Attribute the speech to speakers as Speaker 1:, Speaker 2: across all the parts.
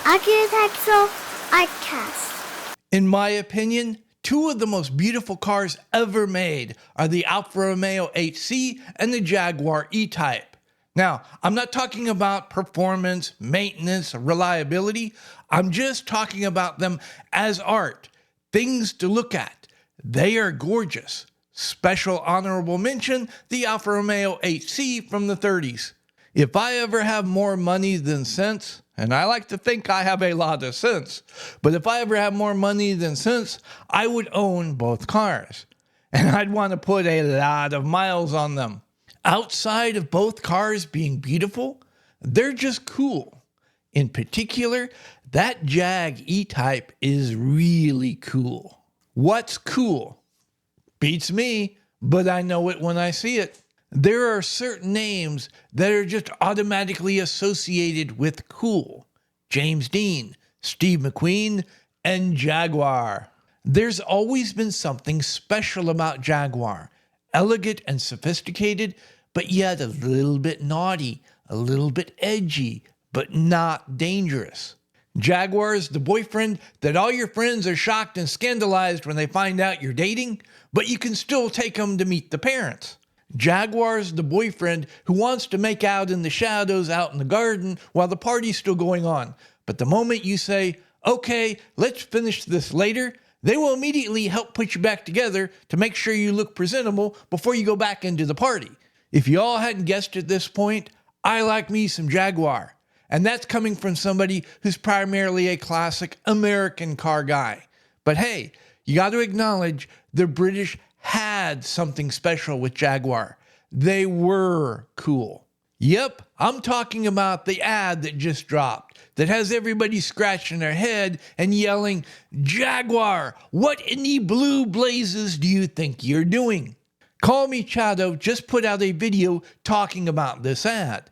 Speaker 1: Architectural Artcast.
Speaker 2: In my opinion, two of the most beautiful cars ever made are the Alfa Romeo 8C and the Jaguar E-Type. Now, I'm not talking about performance, maintenance, or reliability. I'm just talking about them as art, things to look at. They are gorgeous. Special honorable mention, the Alfa Romeo 8C from the 30s. If I ever have more money than sense, and I like to think I have a lot of sense, but if I ever have more money than sense, I would own both cars. And I'd want to put a lot of miles on them. Outside of both cars being beautiful, they're just cool. In particular, that Jag E-Type is really cool. What's cool? Beats me, but I know it when I see it. There are certain names that are just automatically associated with cool. James Dean, Steve McQueen, and Jaguar. There's always been something special about Jaguar. Elegant and sophisticated, but yet a little bit naughty, a little bit edgy, but not dangerous. Jaguar is the boyfriend that all your friends are shocked and scandalized when they find out you're dating, but you can still take them to meet the parents. Jaguar's the boyfriend who wants to make out in the shadows out in the garden while the party's still going on. But the moment you say, okay, let's finish this later, they will immediately help put you back together to make sure you look presentable before you go back into the party. If you all hadn't guessed at this point, I like me some Jaguar. And that's coming from somebody who's primarily a classic American car guy. But hey, you got to acknowledge the British had something special with Jaguar. They were cool. Yep, I'm talking about the ad that just dropped that has everybody scratching their head and yelling, Jaguar, what in the blue blazes do you think you're doing? Call Me Chado just put out a video talking about this ad.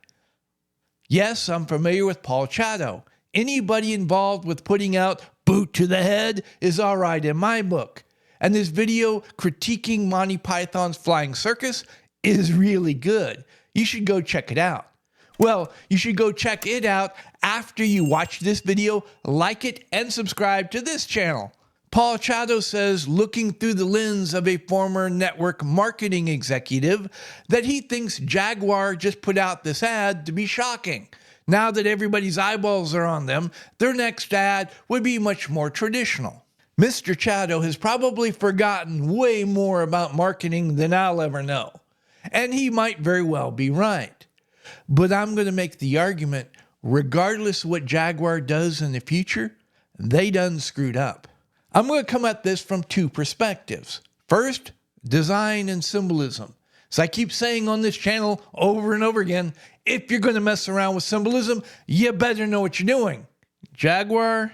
Speaker 2: Yes, I'm familiar with Paul Chado. Anybody involved with putting out Boot to the Head is all right in my book. And this video critiquing Monty Python's Flying Circus is really good. You should go check it out. Well, you should go check it out after you watch this video, like it, and subscribe to this channel. Paul Chado says, looking through the lens of a former network marketing executive, that he thinks Jaguar just put out this ad to be shocking. Now that everybody's eyeballs are on them, their next ad would be much more traditional. Mr. Chado has probably forgotten way more about marketing than I'll ever know. And he might very well be right. But I'm going to make the argument, regardless of what Jaguar does in the future, they done screwed up. I'm going to come at this from two perspectives. First, design and symbolism. As I keep saying on this channel over and over again, if you're going to mess around with symbolism, you better know what you're doing. Jaguar,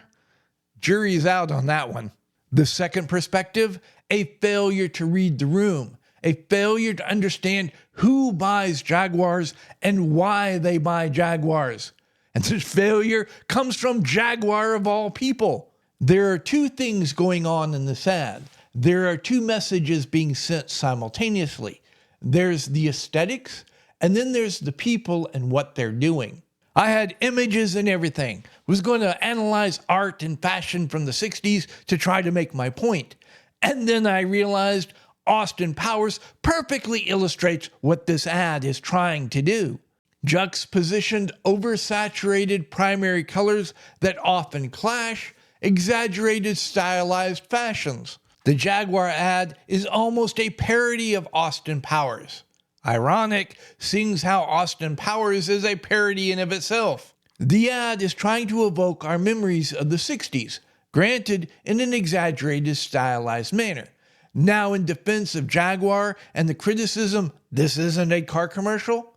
Speaker 2: jury's out on that one. The second perspective, a failure to read the room, a failure to understand who buys Jaguars and why they buy Jaguars. And this failure comes from Jaguar of all people. There are two things going on in this ad. There are two messages being sent simultaneously. There's the aesthetics, and then there's the people and what they're doing. I had images and everything. Was going to analyze art and fashion from the 60s to try to make my point. And then I realized Austin Powers perfectly illustrates what this ad is trying to do. Juxtapositioned, oversaturated primary colors that often clash, exaggerated stylized fashions. The Jaguar ad is almost a parody of Austin Powers. Ironic, seeing how Austin Powers is a parody in of itself. The ad is trying to evoke our memories of the 60s, granted in an exaggerated, stylized manner. Now, in defense of Jaguar and the criticism, this isn't a car commercial,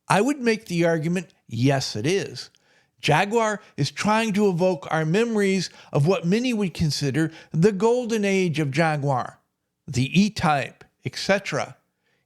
Speaker 2: I would make the argument, yes it is. Jaguar is trying to evoke our memories of what many would consider the golden age of Jaguar, the E-Type, etc.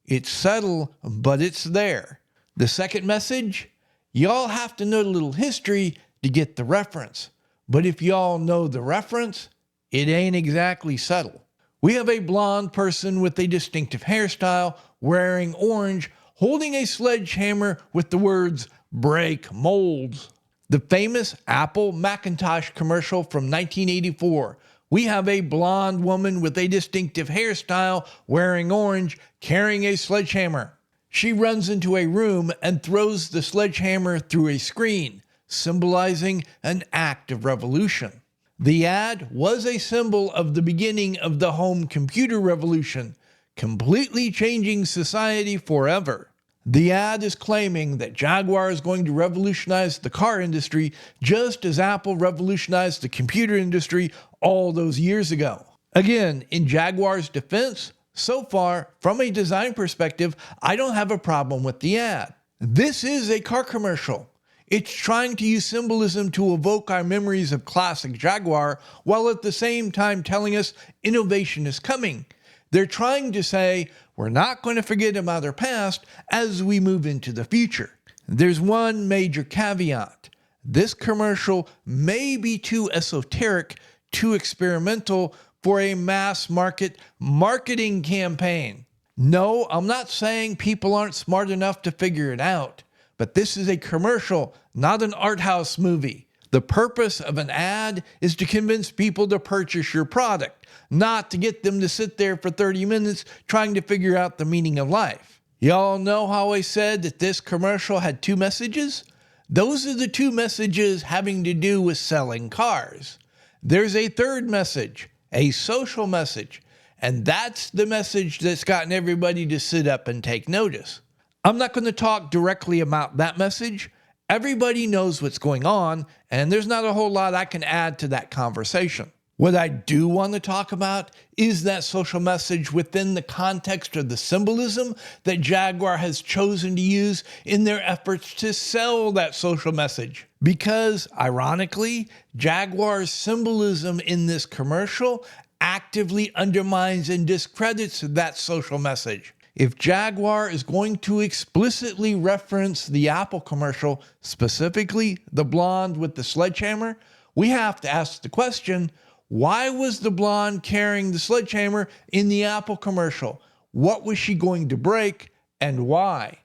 Speaker 2: It's subtle, but it's there. The second message, y'all have to know a little history to get the reference. But if y'all know the reference, it ain't exactly subtle. We have a blonde person with a distinctive hairstyle, wearing orange, holding a sledgehammer with the words, break molds. The famous Apple Macintosh commercial from 1984. We have a blonde woman with a distinctive hairstyle, wearing orange, carrying a sledgehammer. She runs into a room and throws the sledgehammer through a screen, symbolizing an act of revolution. The ad was a symbol of the beginning of the home computer revolution, completely changing society forever. The ad is claiming that Jaguar is going to revolutionize the car industry just as Apple revolutionized the computer industry all those years ago. Again, in Jaguar's defense, so far, from a design perspective, I don't have a problem with the ad. This is a car commercial. It's trying to use symbolism to evoke our memories of classic Jaguar, while at the same time telling us innovation is coming. They're trying to say, we're not going to forget about our past as we move into the future. There's one major caveat. This commercial may be too esoteric, too experimental for a mass market marketing campaign. No, I'm not saying people aren't smart enough to figure it out, but this is a commercial, not an art house movie. The purpose of an ad is to convince people to purchase your product, not to get them to sit there for 30 minutes trying to figure out the meaning of life. Y'all know how I said that this commercial had two messages? Those are the two messages having to do with selling cars. There's a third message, a social message, and that's the message that's gotten everybody to sit up and take notice. I'm not going to talk directly about that message. Everybody knows what's going on, and there's not a whole lot I can add to that conversation. What I do want to talk about is that social message within the context of the symbolism that Jaguar has chosen to use in their efforts to sell that social message. Because, ironically, Jaguar's symbolism in this commercial actively undermines and discredits that social message. If Jaguar is going to explicitly reference the Apple commercial, specifically the blonde with the sledgehammer, we have to ask the question, why was the blonde carrying the sledgehammer in the Apple commercial? What was she going to break and why?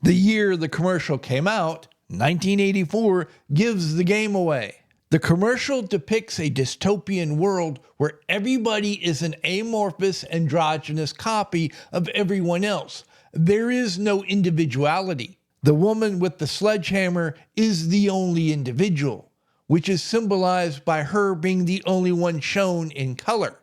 Speaker 2: The year the commercial came out, 1984, gives the game away. The commercial depicts a dystopian world where everybody is an amorphous, androgynous copy of everyone else. There is no individuality. The woman with the sledgehammer is the only individual, which is symbolized by her being the only one shown in color.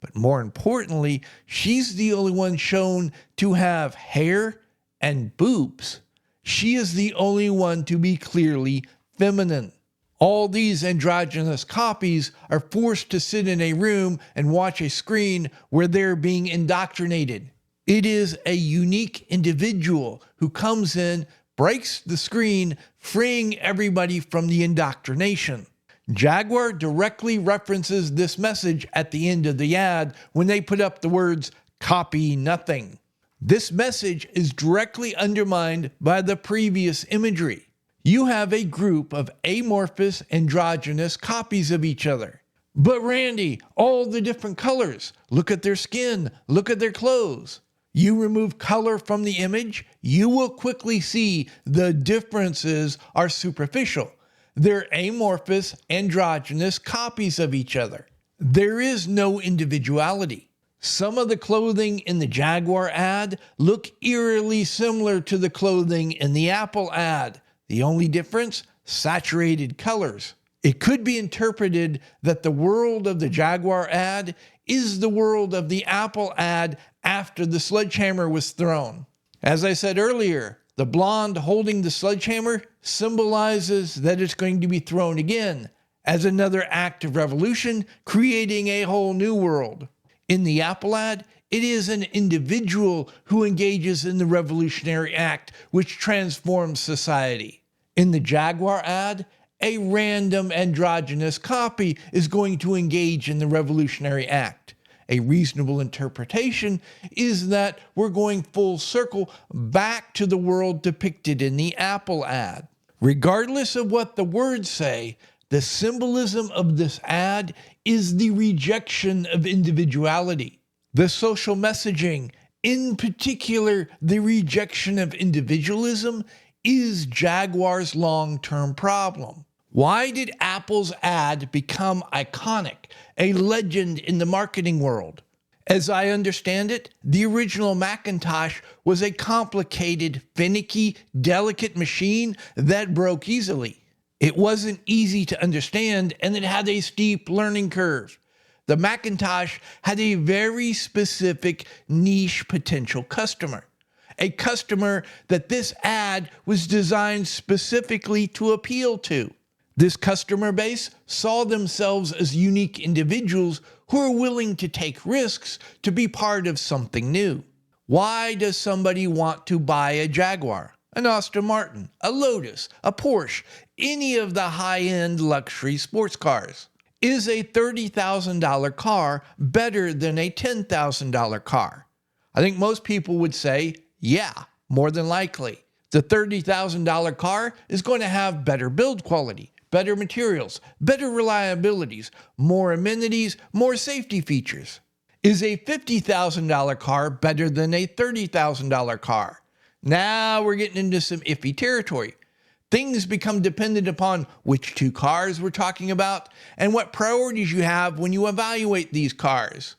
Speaker 2: But more importantly, she's the only one shown to have hair and boobs. She is the only one to be clearly feminine. All these androgynous copies are forced to sit in a room and watch a screen where they're being indoctrinated. It is a unique individual who comes in, breaks the screen, freeing everybody from the indoctrination. Jaguar directly references this message at the end of the ad when they put up the words, "Copy nothing." This message is directly undermined by the previous imagery. You have a group of amorphous, androgynous copies of each other. But Randy, all the different colors. Look at their skin. Look at their clothes. You remove color from the image, you will quickly see the differences are superficial. They're amorphous, androgynous copies of each other. There is no individuality. Some of the clothing in the Jaguar ad look eerily similar to the clothing in the Apple ad. The only difference? Saturated colors. It could be interpreted that the world of the Jaguar ad is the world of the Apple ad after the sledgehammer was thrown. As I said earlier, the blonde holding the sledgehammer symbolizes that it's going to be thrown again as another act of revolution, creating a whole new world. In the Apple ad, it is an individual who engages in the revolutionary act which transforms society. In the Jaguar ad, a random androgynous copy is going to engage in the revolutionary act. A reasonable interpretation is that we're going full circle back to the world depicted in the Apple ad. Regardless of what the words say, the symbolism of this ad is the rejection of individuality. The social messaging, in particular the rejection of individualism, is Jaguar's long-term problem. Why did Apple's ad become iconic, a legend in the marketing world? As I understand it, the original Macintosh was a complicated, finicky, delicate machine that broke easily. It wasn't easy to understand, and it had a steep learning curve. The Macintosh had a very specific niche potential customer, a customer that this ad was designed specifically to appeal to. This customer base saw themselves as unique individuals who are willing to take risks to be part of something new. Why does somebody want to buy a Jaguar, an Aston Martin, a Lotus, a Porsche, any of the high-end luxury sports cars? Is a $30,000 car better than a $10,000 car? I think most people would say, yeah, more than likely. The $30,000 car is going to have better build quality, better materials, better reliabilities, more amenities, more safety features. Is a $50,000 car better than a $30,000 car? Now we're getting into some iffy territory. Things become dependent upon which two cars we're talking about and what priorities you have when you evaluate these cars.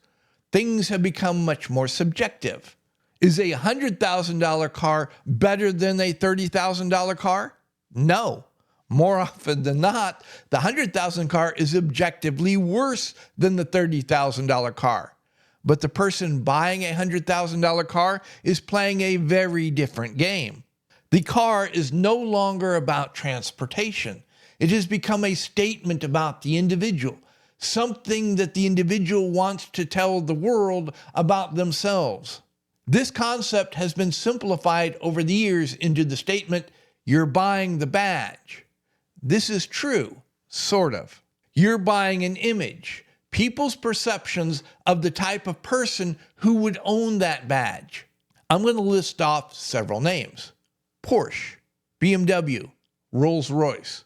Speaker 2: Things have become much more subjective. Is a $100,000 car better than a $30,000 car? No. More often than not, the $100,000 car is objectively worse than the $30,000 car. But the person buying a $100,000 car is playing a very different game. The car is no longer about transportation. It has become a statement about the individual, something that the individual wants to tell the world about themselves. This concept has been simplified over the years into the statement, "You're buying the badge." This is true, sort of. You're buying an image, people's perceptions of the type of person who would own that badge. I'm going to list off several names: Porsche, BMW, Rolls-Royce.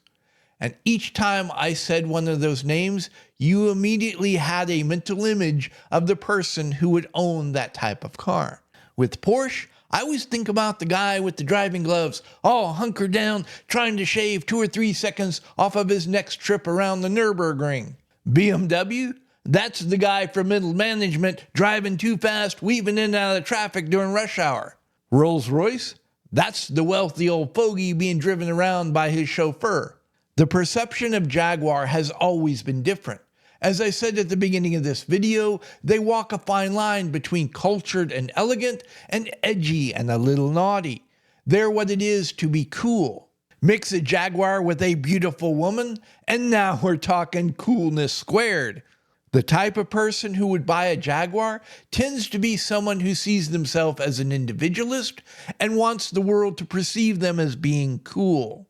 Speaker 2: And each time I said one of those names, you immediately had a mental image of the person who would own that type of car. With Porsche, I always think about the guy with the driving gloves, all hunkered down, trying to shave 2 or 3 seconds off of his next trip around the Nürburgring. BMW, that's the guy from middle management driving too fast, weaving in and out of the traffic during rush hour. Rolls-Royce, that's the wealthy old fogey being driven around by his chauffeur. The perception of Jaguar has always been different. As I said at the beginning of this video, they walk a fine line between cultured and elegant and edgy and a little naughty. They're what it is to be cool. Mix a Jaguar with a beautiful woman, and now we're talking coolness squared. The type of person who would buy a Jaguar tends to be someone who sees themselves as an individualist and wants the world to perceive them as being cool.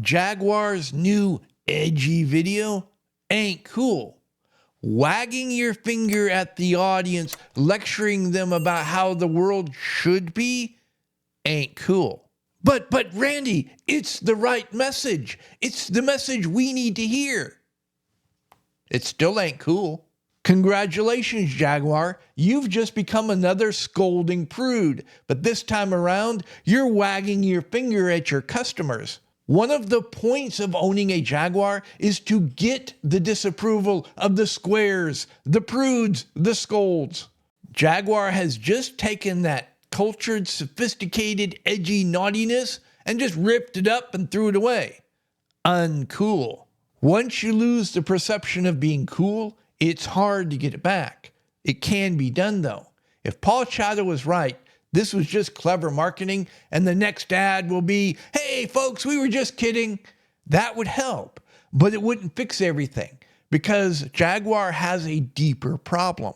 Speaker 2: Jaguar's new edgy video ain't cool. Wagging your finger at the audience, lecturing them about how the world should be, ain't cool. But Randy, it's the right message. It's the message we need to hear. It still ain't cool. Congratulations, Jaguar. You've just become another scolding prude. But this time around, you're wagging your finger at your customers. One of the points of owning a Jaguar is to get the disapproval of the squares, the prudes, the scolds. Jaguar has just taken that cultured, sophisticated, edgy naughtiness and just ripped it up and threw it away. Uncool. Once you lose the perception of being cool, it's hard to get it back. It can be done though. If Paul Chatter was right, this was just clever marketing, and the next ad will be, "Hey folks, we were just kidding." That would help, but it wouldn't fix everything because Jaguar has a deeper problem.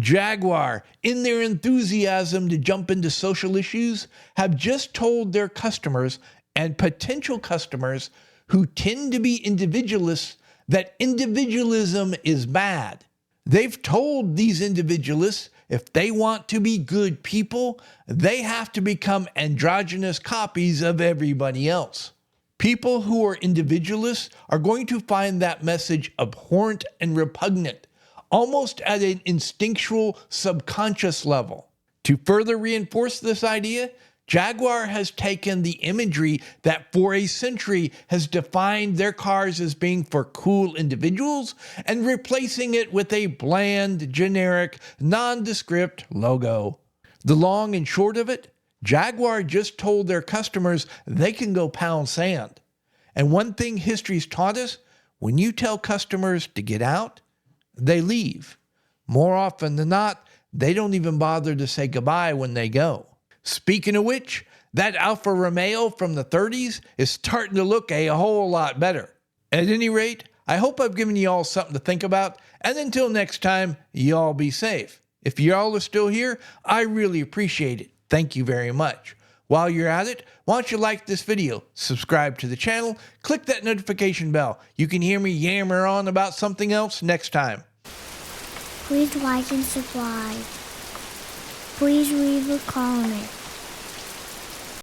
Speaker 2: Jaguar, in their enthusiasm to jump into social issues, have just told their customers and potential customers who tend to be individualists that individualism is bad. They've told these individualists if they want to be good people, they have to become androgynous copies of everybody else. People who are individualists are going to find that message abhorrent and repugnant, almost at an instinctual subconscious level. To further reinforce this idea, Jaguar has taken the imagery that for a century has defined their cars as being for cool individuals and replacing it with a bland, generic, nondescript logo. The long and short of it, Jaguar just told their customers they can go pound sand. And one thing history's taught us, when you tell customers to get out, they leave. More often than not, they don't even bother to say goodbye when they go. Speaking of which, that Alfa Romeo from the 30s is starting to look a whole lot better. At any rate, I hope I've given you all something to think about, and until next time, y'all be safe. If y'all are still here, I really appreciate it. Thank you very much. While you're at it, why don't you like this video, subscribe to the channel, click that notification bell. You can hear me yammer on about something else next time.
Speaker 1: Please like and subscribe. Please leave a comment.